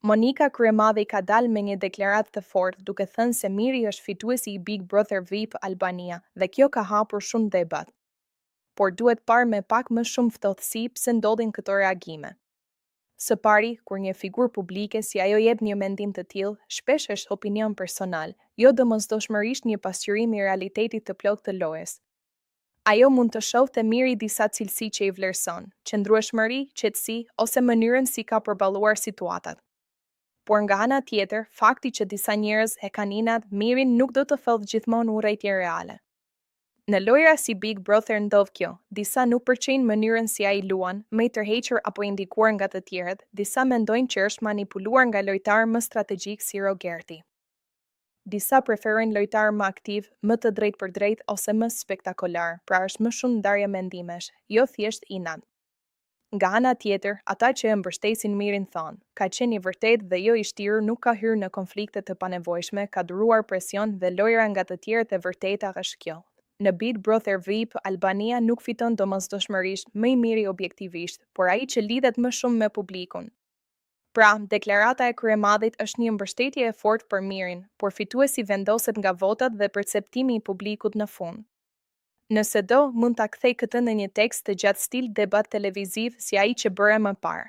Monika Kryemave ka dalë me një deklaratë të fortë duke thënë se Miri është fituesi i Big Brother VIP Albania dhe kjo ka hapur shumë debat. Por duhet parë me pak më shumë ftohtësi pse ndodhin këto reagime. Së pari, kur një figurë publike si ajo jep një mendim të tillë, shpesh është opinion personal, jo domosdoshmërisht një pasqyrim i realitetit të plotë të lojës. Ajo mund të shohte Miri disa cilësi që i vlerëson, qëndrueshmëri, qetësi ose mënyrën si ka përballuar situatat. Por nga ana tjetër, fakti që disa njerëz e kanë inat Mirin nuk do të thotë gjithmonë urrejtje reale. Në lojra si Big Brother ndodh kjo, disa nuk përqejnë mënyrën si ai luan, më i tërhequr apo i ndikuar nga të tjerët, disa mendojnë që është manipuluar nga lojtarë më strategjik si Rogerti. Disa preferojnë lojtarë më aktiv, më të drejtë për drejtë ose më spektakolar, pra është më shumë ndarje mendimesh, jo thjesht inat. Nga ana tjetër, ata që e mbështesin Mirin thonë, ka qenë i vërtetë dhe jo i shtirur, nuk ka hyrë në konflikte të panevojshme, ka duruar presion dhe lojra nga të tjerët e vërteta është kjo. Në Big Brother VIP, Albania nuk fiton domosdoshmërisht më i miri objektivisht, por ai që lidhet më shumë me publikun. Pra, deklarata e Kryemadhit është një mbështetje e fortë për Mirin, por fituesi vendoset nga votat dhe perceptimi i publikut në fund. Nëse do, mund ta kthej këtë në një tekst të gjatë stil debat televiziv si ai që bëre më parë.